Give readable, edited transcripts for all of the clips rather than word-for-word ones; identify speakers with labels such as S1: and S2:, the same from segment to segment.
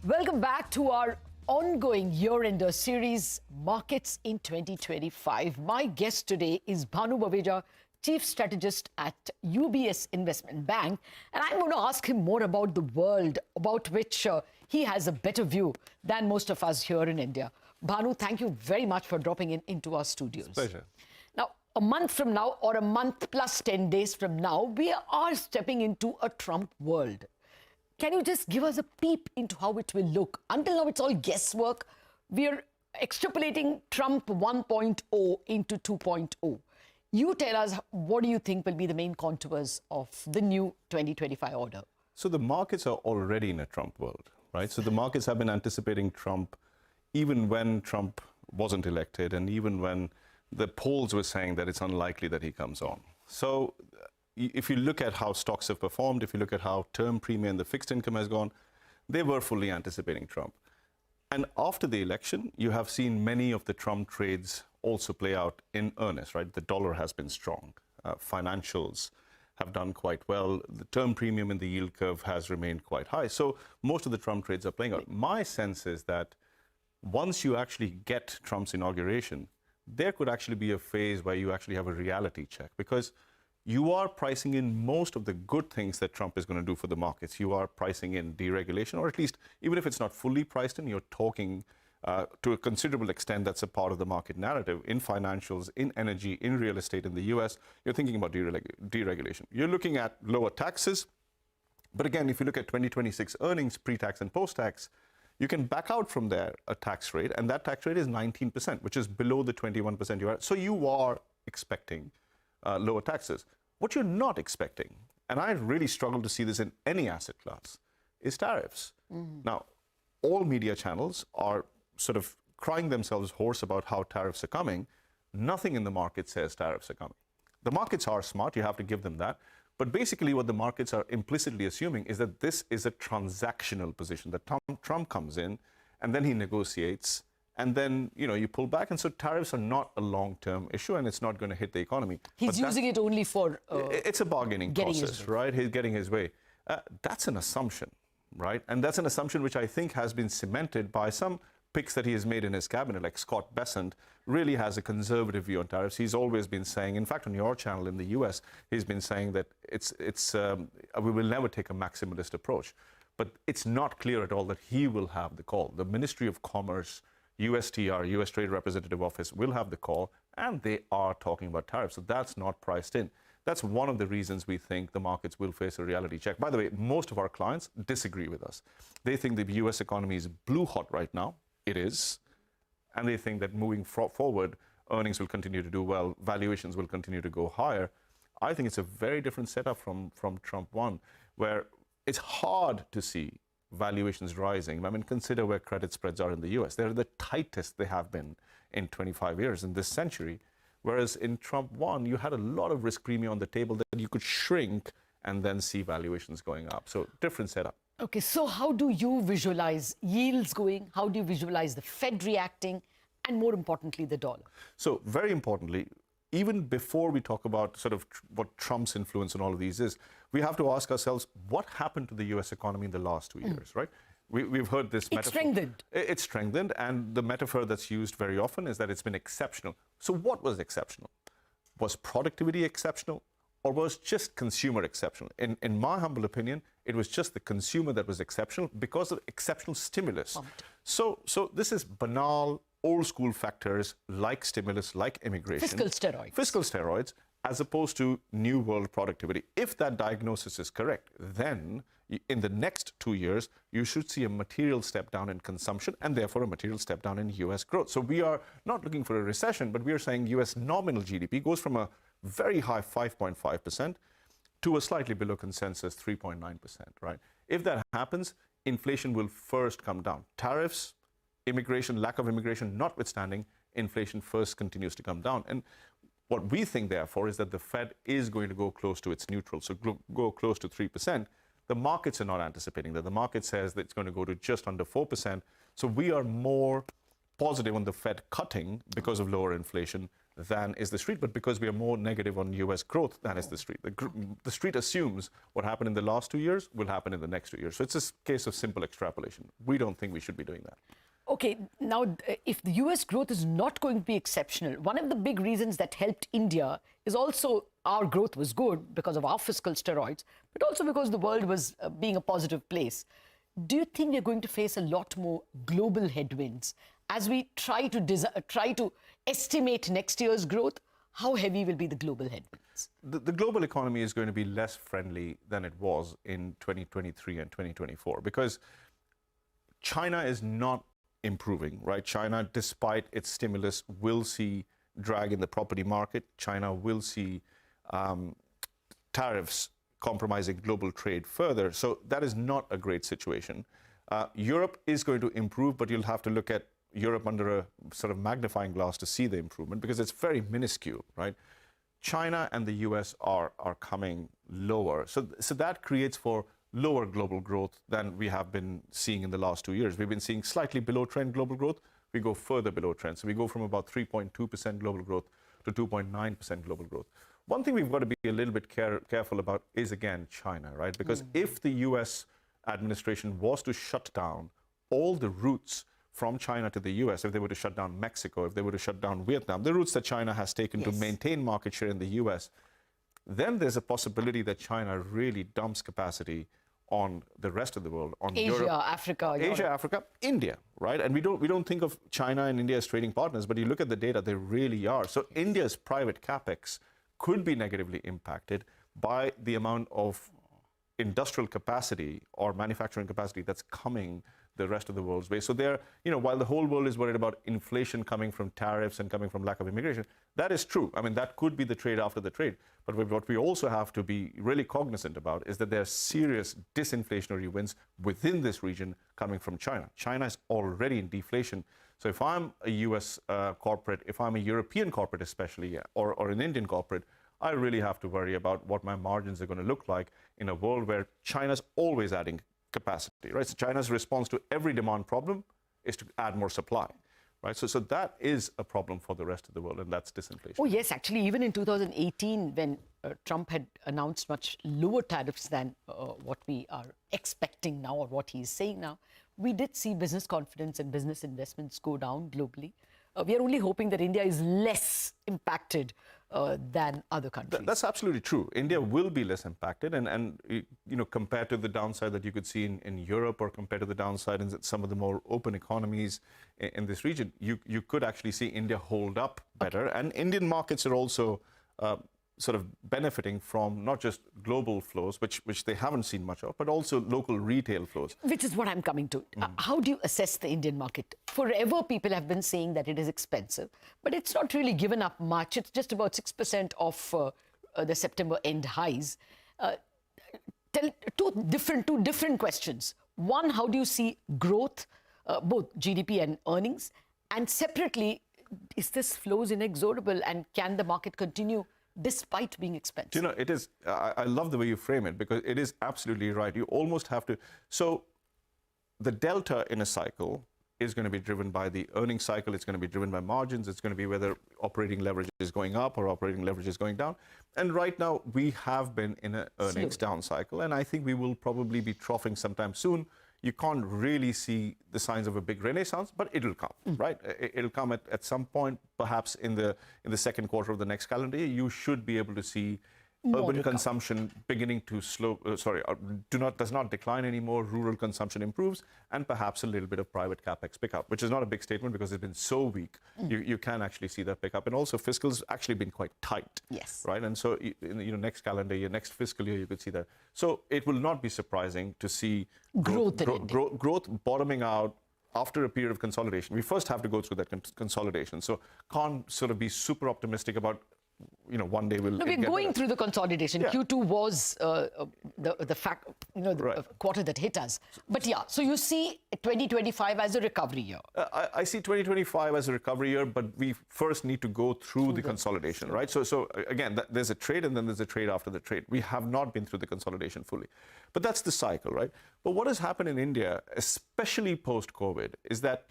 S1: Welcome back to our ongoing year-ender series, Markets in 2025. My guest today is Bhanu Baweja, Chief Strategist at UBS Investment Bank. And I'm going to ask him more about the world, about which he has a better view than most of us here in India. Bhanu, thank you very much for dropping into our studios.
S2: It's a pleasure.
S1: Now, a month from now, or a month plus 10 days from now, we are stepping into a Trump world. Can you just give us a peep into how it will look? Until now, it's all guesswork. We're extrapolating Trump 1.0 into 2.0. You tell us, what do you think will be the main contours of the new 2025 order?
S2: So the markets are already in a Trump world, right? So the markets have been anticipating Trump even when Trump wasn't elected and even when the polls were saying that it's unlikely that he comes on. So if you look at how stocks have performed, if you look at how term premium and the fixed income has gone, they were fully anticipating Trump. And after the election, you have seen many of the Trump trades also play out in earnest, right? The dollar has been strong. Financials have done quite well. The term premium in the yield curve has remained quite high. So most of the Trump trades are playing out. My sense is that once you actually get Trump's inauguration, there could actually be a phase where you actually have a reality check, because you are pricing in most of the good things that Trump is going to do for the markets. You are pricing in deregulation, or at least, even if it's not fully priced in, you're talking to a considerable extent that's a part of the market narrative in financials, in energy, in real estate in the US. You're thinking about deregulation. You're looking at lower taxes. But again, if you look at 2026 earnings, pre-tax and post-tax, you can back out from there a tax rate, and that tax rate is 19%, which is below the 21% you are. So you are expecting lower taxes. What you're not expecting, and I really struggle to see this in any asset class, is tariffs. Now, all media channels are sort of crying themselves hoarse about how tariffs are coming. Nothing in the market says tariffs are coming. The markets are smart, you have to give them that. But basically what the markets are implicitly assuming is that this is a transactional position, that Trump comes in and then he negotiates, and then, you know, you pull back. And so tariffs are not a long-term issue, and it's not going to hit the economy.
S1: He's using it only for
S2: it's a bargaining process, right? He's getting his way. That's an assumption, right? And that's an assumption which I think has been cemented by some picks that he has made in his cabinet, like Scott Bessent, really has a conservative view on tariffs. He's always been saying, in fact, on your channel in the US, he's been saying that we will never take a maximalist approach. But it's not clear at all that he will have the call. The Ministry of Commerce, USTR, US Trade Representative Office, will have the call, and they are talking about tariffs. So that's not priced in. That's one of the reasons we think the markets will face a reality check. By the way, most of our clients disagree with us. They think the US economy is blue hot right now. It is. And they think that moving forward, earnings will continue to do well, valuations will continue to go higher. I think it's a very different setup from Trump 1, where it's hard to see valuations rising. I mean, consider where credit spreads are in the US. They're the tightest they have been in 25 years in this century. Whereas in Trump 1, you had a lot of risk premium on the table that you could shrink and then see valuations going up. So different setup.
S1: Okay, so how do you visualize yields going? How do you visualize the Fed reacting? And more importantly, the dollar?
S2: So very importantly, even before we talk about sort of what Trump's influence on all of these is, we have to ask ourselves, what happened to the US economy in the last 2 years, right? We've heard this metaphor. It's
S1: strengthened.
S2: It's strengthened, and the metaphor that's used very often is that it's been exceptional. So what was exceptional? Was productivity exceptional, or was just consumer exceptional? In my humble opinion, it was just the consumer that was exceptional because of exceptional stimulus. So this is banal, old school factors like stimulus, like immigration.
S1: Fiscal steroids.
S2: Fiscal steroids, as opposed to new world productivity. If that diagnosis is correct, then in the next 2 years, you should see a material step down in consumption and therefore a material step down in US growth. So we are not looking for a recession, but we are saying US nominal GDP goes from a very high 5.5% to a slightly below consensus 3.9%, right? If that happens, inflation will first come down. Tariffs, immigration, lack of immigration notwithstanding, inflation first continues to come down. And what we think, therefore, is that the Fed is going to go close to its neutral, so go close to 3%. The markets are not anticipating that. The market says that it's going to go to just under 4%. So we are more positive on the Fed cutting because of lower inflation than is the street, but because we are more negative on US growth than is the street. The street assumes what happened in the last 2 years will happen in the next 2 years. So it's a case of simple extrapolation. We don't think we should be doing that.
S1: Okay, now if the US growth is not going to be exceptional, one of the big reasons that helped India is also our growth was good because of our fiscal steroids, but also because the world was being a positive place. Do you think we're going to face a lot more global headwinds as we try to estimate next year's growth? How heavy will be the global headwinds?
S2: The global economy is going to be less friendly than it was in 2023 and 2024 because China is not improving, right? China, despite its stimulus, will see drag in the property market. China will see tariffs compromising global trade further. So that is not a great situation. Europe is going to improve, but you'll have to look at Europe under a sort of magnifying glass to see the improvement because it's very minuscule, right? China and the US are coming lower. So that creates for lower global growth than we have been seeing in the last 2 years. We've been seeing slightly below trend global growth. We go further below trend. So we go from about 3.2% global growth to 2.9% global growth. One thing we've got to be a little bit careful about is, again, China, right? Because if the US administration was to shut down all the routes from China to the US, if they were to shut down Mexico, if they were to shut down Vietnam, the routes that China has taken to maintain market share in the US, then there's a possibility that China really dumps capacity on the rest of the world, on
S1: Asia,
S2: Europe,
S1: Africa,
S2: Africa, India, right? And we don't think of China and India as trading partners, but you look at the data, they really are. So India's private capex could be negatively impacted by the amount of industrial capacity or manufacturing capacity that's coming the rest of the world's way. So there, while the whole world is worried about inflation coming from tariffs and coming from lack of immigration, that is true. I mean, that could be the trade after the trade. But what we also have to be really cognizant about is that there are serious disinflationary winds within this region coming from China. China is already in deflation. So if I'm a US corporate, if I'm a European corporate especially, or an Indian corporate, I really have to worry about what my margins are going to look like in a world where China's always adding capacity, right? So China's response to every demand problem is to add more supply, right? So that is a problem for the rest of the world, and that's disinflation.
S1: Oh, yes, actually, even in 2018, when Trump had announced much lower tariffs than what we are expecting now or what he's saying now, we did see business confidence and business investments go down globally. We are only hoping that India is less impacted than other countries.
S2: That's absolutely true. India will be less impacted, and compared to the downside that you could see in Europe, or compared to the downside in some of the more open economies in this region, you could actually see India hold up better. Okay. And Indian markets are also sort of benefiting from not just global flows, which they haven't seen much of, but also local retail flows.
S1: Which is what I'm coming to. How do you assess the Indian market? Forever, people have been saying that it is expensive, but it's not really given up much. It's just about 6% of the September end highs. Two different questions. One, how do you see growth, both GDP and earnings? And separately, is this flows inexorable, and can the market continue despite being expensive?
S2: It is, I love the way you frame it, because it is absolutely right. You almost have to, so the delta in a cycle is going to be driven by the earnings cycle, it's going to be driven by margins, it's going to be whether operating leverage is going up or operating leverage is going down. And right now, we have been in an earnings down cycle, and I think we will probably be troughing sometime soon. You can't really see the signs of a big renaissance, but it'll come, right? It'll come at some point, perhaps in the second quarter of the next calendar year. You should be able to see urban consumption beginning to does not decline anymore. Rural consumption improves, and perhaps a little bit of private capex pickup, which is not a big statement because it's been so weak. You can actually see that pickup, and also fiscal's actually been quite tight.
S1: Yes.
S2: Right, and so next calendar year, next fiscal year, you could see that. So it will not be surprising to see growth bottoming out after a period of consolidation. We first have to go through that consolidation. So can't sort of be super optimistic about one day we'll.
S1: No, we're going through the consolidation. Yeah. Q2 was the quarter that hit us. But yeah, so you see 2025 as a recovery year.
S2: I see 2025 as a recovery year, but we first need to go through the consolidation, right? So again, there's a trade, and then there's a trade after the trade. We have not been through the consolidation fully, but that's the cycle, right? But what has happened in India, especially post-COVID, is that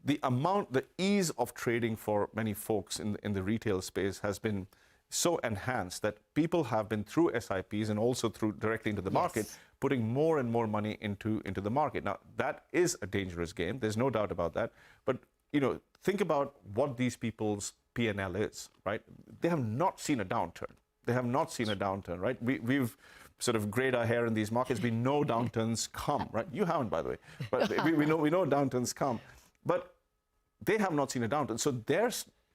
S2: the ease of trading for many folks in the retail space has been so enhanced that people have been through SIPs and also through directly into the market, putting more and more money into the market. Now, that is a dangerous game. There's no doubt about that. But, think about what these people's P&L is, right? They have not seen a downturn. They have not seen a downturn, right? We've sort of grayed our hair in these markets. We know downturns come, right? You haven't, by the way. But we know downturns come. But they have not seen a downturn. So their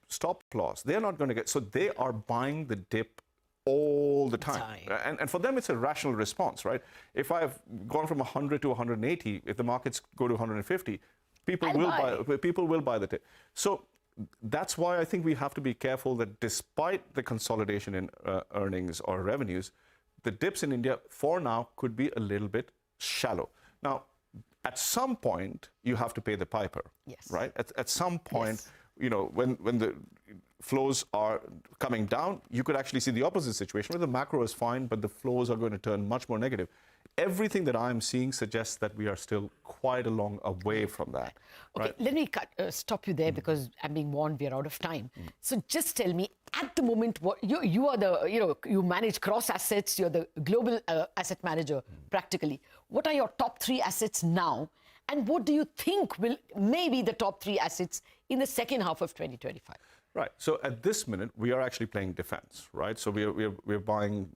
S2: stop loss, they're not going to get. So they are buying the dip all the time. And for them, it's a rational response, right? If I've gone from 100 to 180, if the markets go to 150, people will buy the dip. So that's why I think we have to be careful that despite the consolidation in earnings or revenues, the dips in India for now could be a little bit shallow. Now, at some point, you have to pay the piper, right? At some point, when the flows are coming down, you could actually see the opposite situation where the macro is fine, but the flows are going to turn much more negative. Everything that I'm seeing suggests that we are still quite a long away from that.
S1: Okay,
S2: right?
S1: let me stop you there because I'm being warned we are out of time. So just tell me, at the moment, what you are the you manage cross assets. You're the global asset manager practically. What are your top 3 assets now, and what do you think will maybe the top 3 assets in the second half of 2025?
S2: Right. So at this minute, we are actually playing defense, right? So we're buying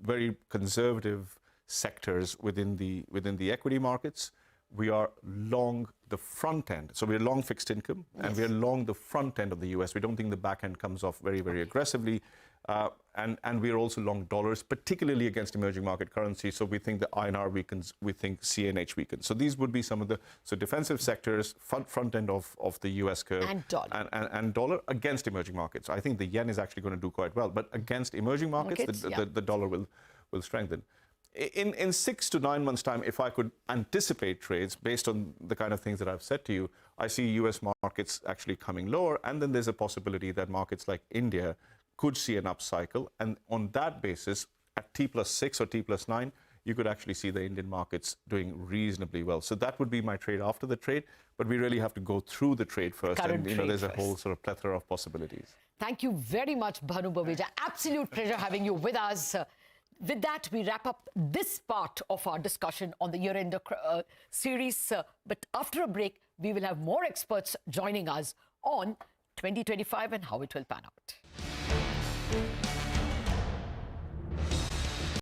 S2: very conservative sectors within the equity markets. We are long the front end. So we're long fixed income, and we're long the front end of the US. We don't think the back end comes off very, very aggressively. And we're also long dollars, particularly against emerging market currencies. So we think the INR weakens, we think CNH weakens. So these would be some of the defensive sectors, front end of the US curve.
S1: And dollar.
S2: And dollar against emerging markets. I think the yen is actually going to do quite well. But against emerging markets, the dollar will strengthen. In 6 to 9 months' time, if I could anticipate trades based on the kind of things that I've said to you, I see US markets actually coming lower. And then there's a possibility that markets like India could see an upcycle. And on that basis, at T+6 or T+9, you could actually see the Indian markets doing reasonably well. So that would be my trade after the trade. But we really have to go through the trade first. And there's a whole sort of plethora of possibilities.
S1: Thank you very much, Bhanu Baweja. Absolute pleasure having you with us. With that, we wrap up this part of our discussion on the year-end series. But after a break, we will have more experts joining us on 2025 and how it will pan out.